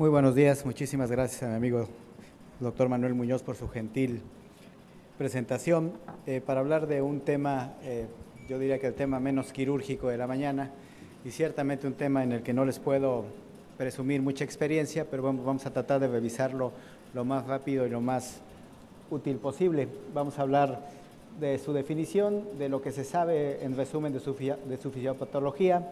Muy buenos días, muchísimas gracias a mi amigo doctor Manuel Muñoz por su gentil presentación para hablar de un tema, yo diría que el tema menos quirúrgico de la mañana y ciertamente un tema en el que no les puedo presumir mucha experiencia, pero vamos a tratar de revisarlo lo más rápido y lo más útil posible. Vamos a hablar de su definición, de lo que se sabe en resumen de su fisiopatología,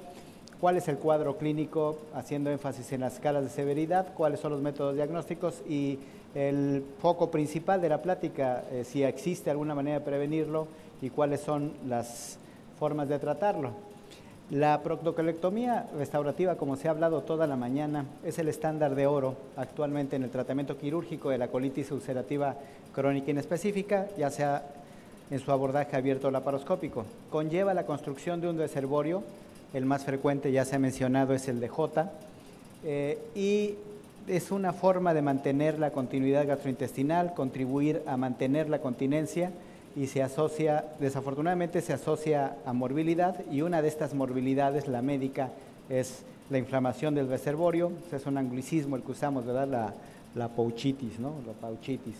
cuál es el cuadro clínico, haciendo énfasis en las escalas de severidad, cuáles son los métodos diagnósticos y el foco principal de la plática, si existe alguna manera de prevenirlo y cuáles son las formas de tratarlo. La proctocolectomía restaurativa, como se ha hablado toda la mañana, es el estándar de oro actualmente en el tratamiento quirúrgico de la colitis ulcerativa crónica inespecífica, ya sea en su abordaje abierto o laparoscópico. Conlleva la construcción de un reservorio. El más frecuente, ya se ha mencionado, es el de J, y es una forma de mantener la continuidad gastrointestinal, contribuir a mantener la continencia y se asocia, desafortunadamente se asocia a morbilidad, y una de estas morbilidades, la médica, es la inflamación del reservorio. Es un anglicismo el que usamos, ¿verdad? La pouchitis, ¿no? La pouchitis.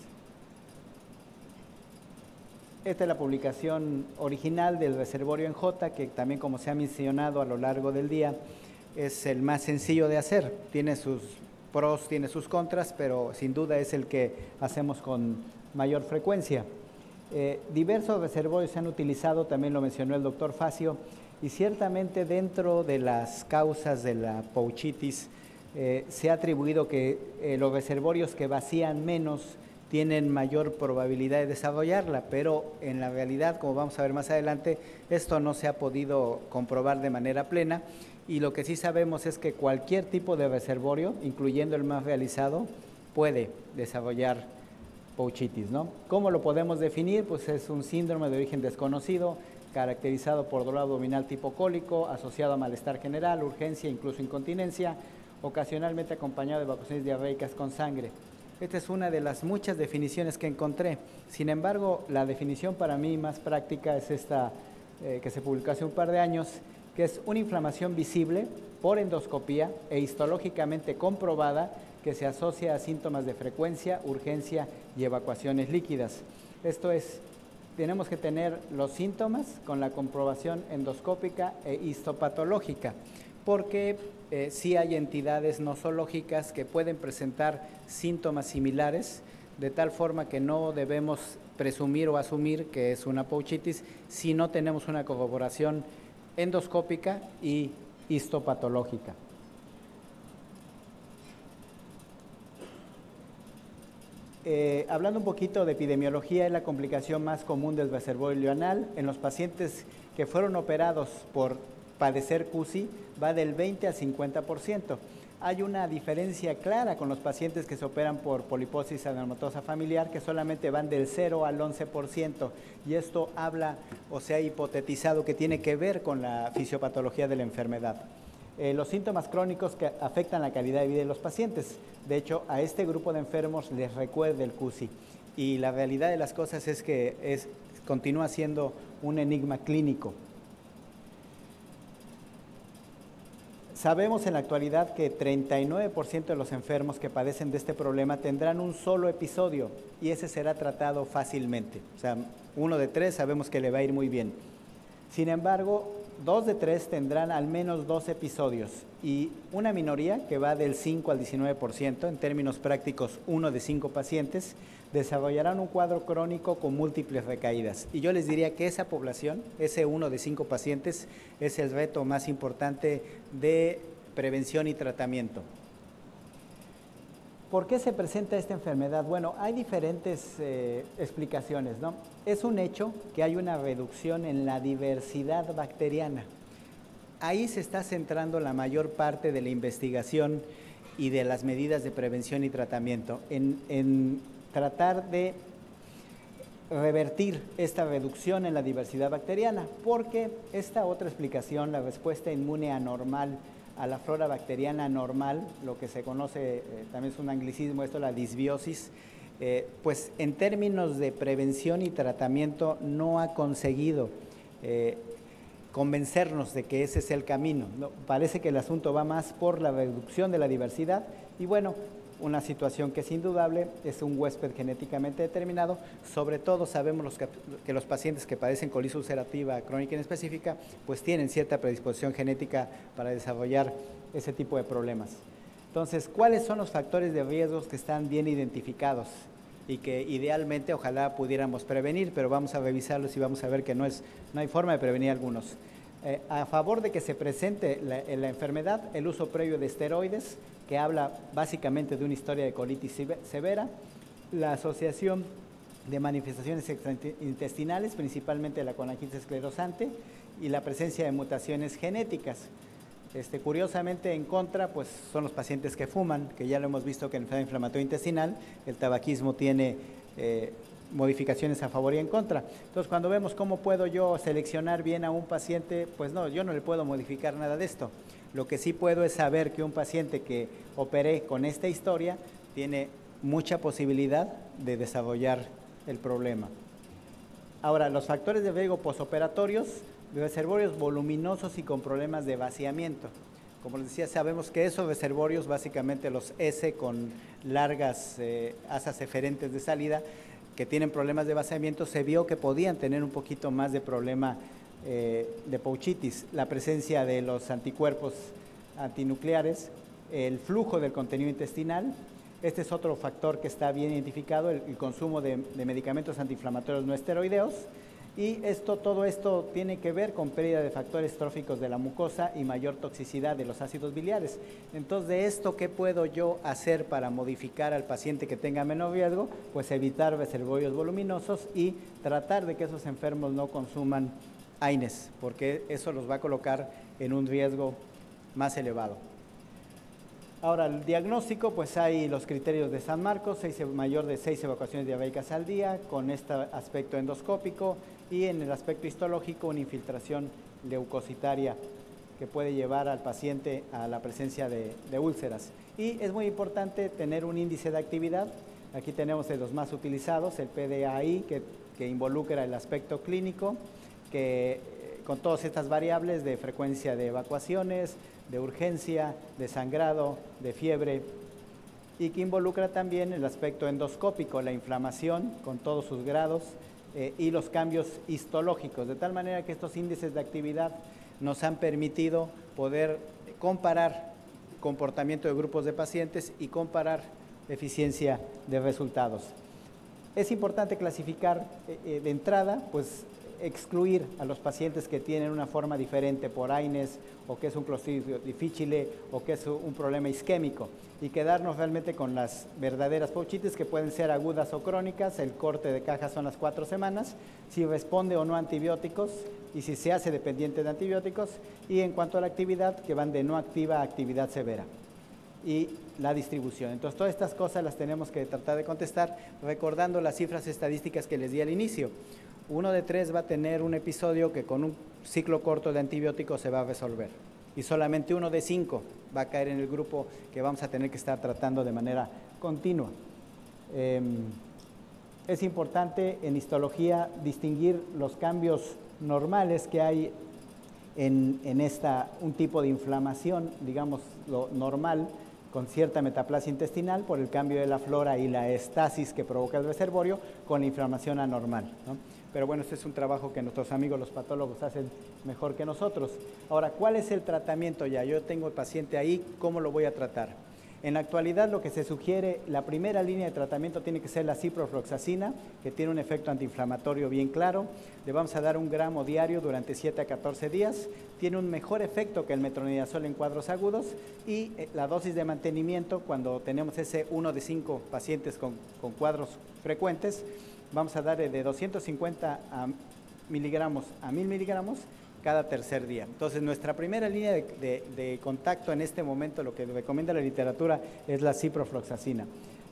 Esta es la publicación original del reservorio en J, que también, como se ha mencionado a lo largo del día, es el más sencillo de hacer. Tiene sus pros, tiene sus contras, pero sin duda es el que hacemos con mayor frecuencia. Diversos reservorios se han utilizado, también lo mencionó el doctor Facio, y ciertamente dentro de las causas de la pouchitis se ha atribuido que los reservorios que vacían menos tienen mayor probabilidad de desarrollarla, pero en la realidad, como vamos a ver más adelante, esto no se ha podido comprobar de manera plena, y lo que sí sabemos es que cualquier tipo de reservorio, incluyendo el más realizado, puede desarrollar pouchitis, ¿no? ¿Cómo lo podemos definir? Pues es un síndrome de origen desconocido, caracterizado por dolor abdominal tipo cólico, asociado a malestar general, urgencia, incluso incontinencia, ocasionalmente acompañado de evacuaciones diarreicas con sangre. Esta es una de las muchas definiciones que encontré. Sin embargo, la definición para mí más práctica es esta que se publicó hace un par de años, que es una inflamación visible por endoscopía e histológicamente comprobada que se asocia a síntomas de frecuencia, urgencia y evacuaciones líquidas. Esto es, tenemos que tener los síntomas con la comprobación endoscópica e histopatológica, porque sí hay entidades nosológicas que pueden presentar síntomas similares, de tal forma que no debemos presumir o asumir que es una pouchitis si no tenemos una corroboración endoscópica y histopatológica. Hablando un poquito de epidemiología, es la complicación más común del reservorio anal. En los pacientes que fueron operados por padecer CUSI va del 20 al 50%. Hay una diferencia clara con los pacientes que se operan por poliposis adenomatosa familiar, que solamente van del 0 al 11%, y esto habla o se ha hipotetizado que tiene que ver con la fisiopatología de la enfermedad. Los síntomas crónicos que afectan la calidad de vida de los pacientes. De hecho, a este grupo de enfermos les recuerda el CUSI, y la realidad de las cosas es que continúa siendo un enigma clínico. Sabemos en la actualidad que 39% de los enfermos que padecen de este problema tendrán un solo episodio, y ese será tratado fácilmente. O sea, 1 de 3 sabemos que le va a ir muy bien. Sin embargo, 2 de 3 tendrán al menos 2 episodios, y una minoría, que va del 5 al 19%, en términos prácticos 1 de 5 pacientes, desarrollarán un cuadro crónico con múltiples recaídas. Y yo les diría que esa población, ese 1 de 5 pacientes, es el reto más importante de prevención y tratamiento. ¿Por qué se presenta esta enfermedad? Bueno, hay diferentes explicaciones, ¿no? Es un hecho que hay una reducción en la diversidad bacteriana. Ahí se está centrando la mayor parte de la investigación y de las medidas de prevención y tratamiento, en tratar de revertir esta reducción en la diversidad bacteriana, porque esta otra explicación, la respuesta inmune anormal a la flora bacteriana normal, lo que se conoce, también es un anglicismo esto, la disbiosis, pues en términos de prevención y tratamiento no ha conseguido convencernos de que ese es el camino, ¿no? Parece que el asunto va más por la reducción de la diversidad y bueno, una situación que es indudable, es un huésped genéticamente determinado. Sobre todo sabemos que los pacientes que padecen colitis ulcerativa crónica específica, pues tienen cierta predisposición genética para desarrollar ese tipo de problemas. Entonces, ¿cuáles son los factores de riesgos que están bien identificados y que idealmente ojalá pudiéramos prevenir, pero vamos a revisarlos y vamos a ver que no hay forma de prevenir algunos? A favor de que se presente la enfermedad, el uso previo de esteroides, que habla básicamente de una historia de colitis severa, la asociación de manifestaciones extraintestinales, principalmente la colangitis esclerosante, y la presencia de mutaciones genéticas. Curiosamente, en contra, pues son los pacientes que fuman, que ya lo hemos visto que en enfermedad inflamatoria intestinal el tabaquismo tiene modificaciones a favor y en contra. Entonces, cuando vemos cómo puedo yo seleccionar bien a un paciente, pues no, yo no le puedo modificar nada de esto. Lo que sí puedo es saber que un paciente que operé con esta historia tiene mucha posibilidad de desarrollar el problema. Ahora, los factores de riesgo posoperatorios, reservorios voluminosos y con problemas de vaciamiento. Como les decía, sabemos que esos reservorios, básicamente los S con largas asas eferentes de salida, que tienen problemas de vaciamiento, se vio que podían tener un poquito más de problema de pouchitis, la presencia de los anticuerpos antinucleares, el flujo del contenido intestinal. Este es otro factor que está bien identificado, el consumo de medicamentos antiinflamatorios no esteroideos. Y todo esto tiene que ver con pérdida de factores tróficos de la mucosa y mayor toxicidad de los ácidos biliares. Entonces, de esto, ¿qué puedo yo hacer para modificar al paciente que tenga menor riesgo? Pues evitar reservorios voluminosos y tratar de que esos enfermos no consuman AINES, porque eso los va a colocar en un riesgo más elevado. Ahora, el diagnóstico, pues hay los criterios de San Marcos, mayor de 6 evacuaciones diarreicas al día, con este aspecto endoscópico, y en el aspecto histológico, una infiltración leucocitaria que puede llevar al paciente a la presencia de úlceras. Y es muy importante tener un índice de actividad. Aquí tenemos de los más utilizados, el PDAI, que involucra el aspecto clínico, que con todas estas variables de frecuencia de evacuaciones, de urgencia, de sangrado, de fiebre, y que involucra también el aspecto endoscópico, la inflamación con todos sus grados y los cambios histológicos, de tal manera que estos índices de actividad nos han permitido poder comparar comportamiento de grupos de pacientes y comparar eficiencia de resultados. Es importante clasificar de entrada, pues excluir a los pacientes que tienen una forma diferente por AINES, o que es un Clostridium difficile, o que es un problema isquémico, y quedarnos realmente con las verdaderas pouchitis, que pueden ser agudas o crónicas. El corte de caja son las 4 semanas, si responde o no a antibióticos, y si se hace dependiente de antibióticos, y en cuanto a la actividad, que van de no activa a actividad severa, y la distribución. Entonces, todas estas cosas las tenemos que tratar de contestar, recordando las cifras estadísticas que les di al inicio. 1 de 3 va a tener un episodio que con un ciclo corto de antibióticos se va a resolver, y solamente 1 de 5 va a caer en el grupo que vamos a tener que estar tratando de manera continua. Es importante en histología distinguir los cambios normales que hay en un tipo de inflamación, digamos lo normal, con cierta metaplasia intestinal por el cambio de la flora y la estasis que provoca el reservorio, con la inflamación anormal, ¿no? Pero bueno, este es un trabajo que nuestros amigos los patólogos hacen mejor que nosotros. Ahora, ¿cuál es el tratamiento ya? Yo tengo el paciente ahí, ¿cómo lo voy a tratar? En la actualidad, lo que se sugiere, la primera línea de tratamiento tiene que ser la ciprofloxacina, que tiene un efecto antiinflamatorio bien claro. Le vamos a dar 1 gramo diario durante 7 a 14 días. Tiene un mejor efecto que el metronidazol en cuadros agudos, y la dosis de mantenimiento, cuando tenemos ese 1 de 5 pacientes con cuadros frecuentes, vamos a dar de 250 miligramos a 1000 miligramos cada tercer día. Entonces, nuestra primera línea de contacto en este momento, lo que recomienda la literatura, es la ciprofloxacina.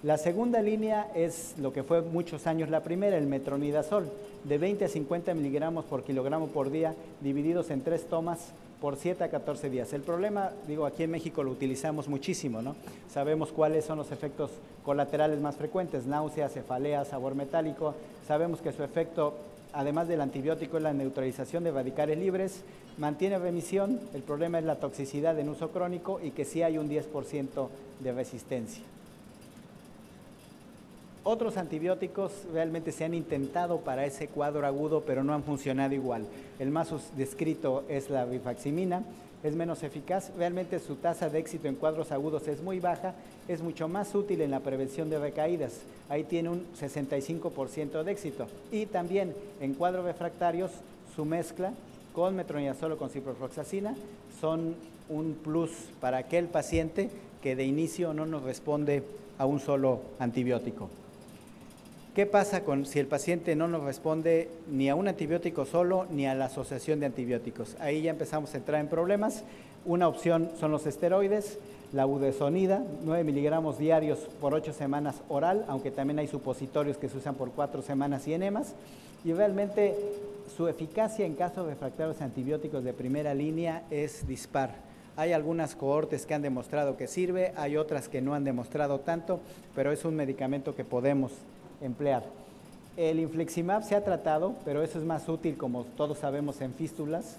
La segunda línea es lo que fue muchos años la primera, el metronidazol, de 20 a 50 miligramos por kilogramo por día, divididos en 3 tomas por 7 a 14 días. El problema, digo, aquí en México lo utilizamos muchísimo, ¿no? Sabemos cuáles son los efectos colaterales más frecuentes: náuseas, cefaleas, sabor metálico. Sabemos que su efecto además del antibiótico, es la neutralización de radicales libres, mantiene remisión, el problema es la toxicidad en uso crónico y que sí hay un 10% de resistencia. Otros antibióticos realmente se han intentado para ese cuadro agudo, pero no han funcionado igual. El más descrito es la rifaximina, es menos eficaz, realmente su tasa de éxito en cuadros agudos es muy baja, es mucho más útil en la prevención de recaídas, ahí tiene un 65% de éxito. Y también en cuadros refractarios, su mezcla con metronidazol o con ciprofloxacina son un plus para aquel paciente que de inicio no nos responde a un solo antibiótico. ¿Qué pasa si el paciente no nos responde ni a un antibiótico solo ni a la asociación de antibióticos? Ahí ya empezamos a entrar en problemas. Una opción son los esteroides, la budesonida, 9 miligramos diarios por 8 semanas oral, aunque también hay supositorios que se usan por 4 semanas y enemas. Y realmente su eficacia en casos refractarios a antibióticos de primera línea es dispar. Hay algunas cohortes que han demostrado que sirve, hay otras que no han demostrado tanto, pero es un medicamento que podemos emplear. El infliximab se ha tratado, pero eso es más útil, como todos sabemos, en fístulas.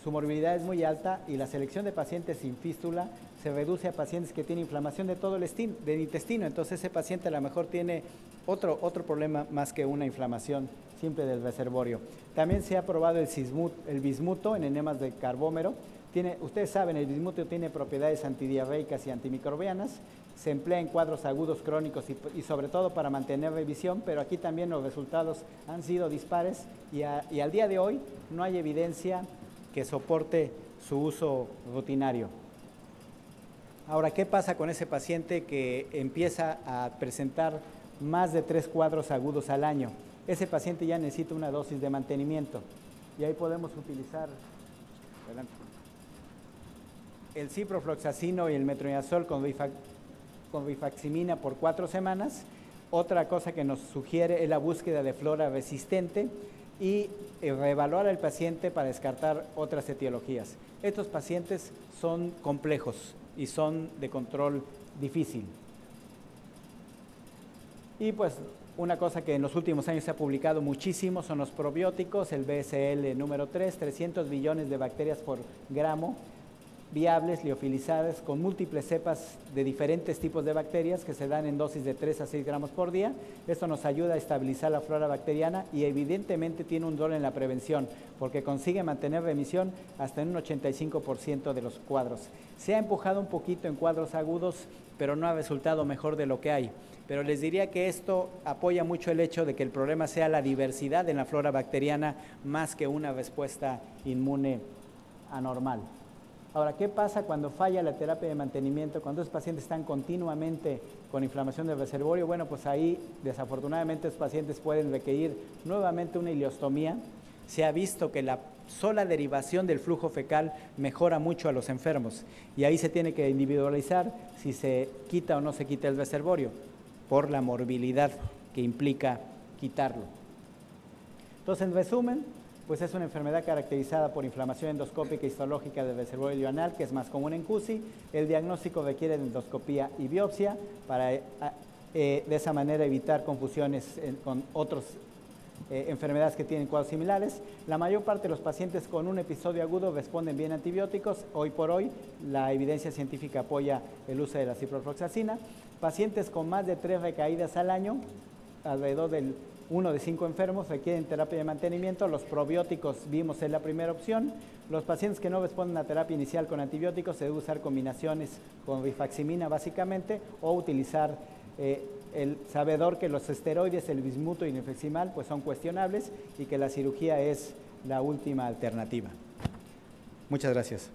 Su morbilidad es muy alta y la selección de pacientes sin fístula se reduce a pacientes que tienen inflamación de todo del intestino. Entonces ese paciente a lo mejor tiene otro problema más que una inflamación simple del reservorio. También se ha probado el bismuto en enemas de carbómero. Ustedes saben, el bismuto tiene propiedades antidiarreicas y antimicrobianas. Se emplea en cuadros agudos crónicos y sobre todo para mantener revisión, pero aquí también los resultados han sido dispares y al día de hoy no hay evidencia que soporte su uso rutinario. Ahora, ¿qué pasa con ese paciente que empieza a presentar más de 3 cuadros agudos al año? Ese paciente ya necesita una dosis de mantenimiento y ahí podemos utilizar el ciprofloxacino y el metronidazol con rifaximina por 4 semanas. Otra cosa que nos sugiere es la búsqueda de flora resistente y reevaluar al paciente para descartar otras etiologías. Estos pacientes son complejos y son de control difícil. Y pues una cosa que en los últimos años se ha publicado muchísimo son los probióticos, el BSL número 3, 300 billones de bacterias por gramo, viables, liofilizadas, con múltiples cepas de diferentes tipos de bacterias que se dan en dosis de 3 a 6 gramos por día. Esto nos ayuda a estabilizar la flora bacteriana y evidentemente tiene un rol en la prevención porque consigue mantener remisión hasta en un 85% de los cuadros. Se ha empujado un poquito en cuadros agudos, pero no ha resultado mejor de lo que hay. Pero les diría que esto apoya mucho el hecho de que el problema sea la diversidad en la flora bacteriana más que una respuesta inmune anormal. Ahora, ¿qué pasa cuando falla la terapia de mantenimiento? Cuando los pacientes están continuamente con inflamación del reservorio, bueno, pues ahí desafortunadamente los pacientes pueden requerir nuevamente una ileostomía. Se ha visto que la sola derivación del flujo fecal mejora mucho a los enfermos y ahí se tiene que individualizar si se quita o no se quita el reservorio por la morbilidad que implica quitarlo. Entonces, en resumen, pues es una enfermedad caracterizada por inflamación endoscópica y histológica del reservorio ilioanal, que es más común en CUSI. El diagnóstico requiere de endoscopía y biopsia para de esa manera evitar confusiones con otras enfermedades que tienen cuadros similares. La mayor parte de los pacientes con un episodio agudo responden bien a antibióticos. Hoy por hoy la evidencia científica apoya el uso de la ciprofloxacina. Pacientes con más de 3 recaídas al año, alrededor del 1 de 5 enfermos requieren terapia de mantenimiento. Los probióticos vimos en la primera opción. Los pacientes que no responden a terapia inicial con antibióticos se debe usar combinaciones con rifaximina básicamente o utilizar el sabedor que los esteroides, el bismuto y el infliximab pues son cuestionables y que la cirugía es la última alternativa. Muchas gracias.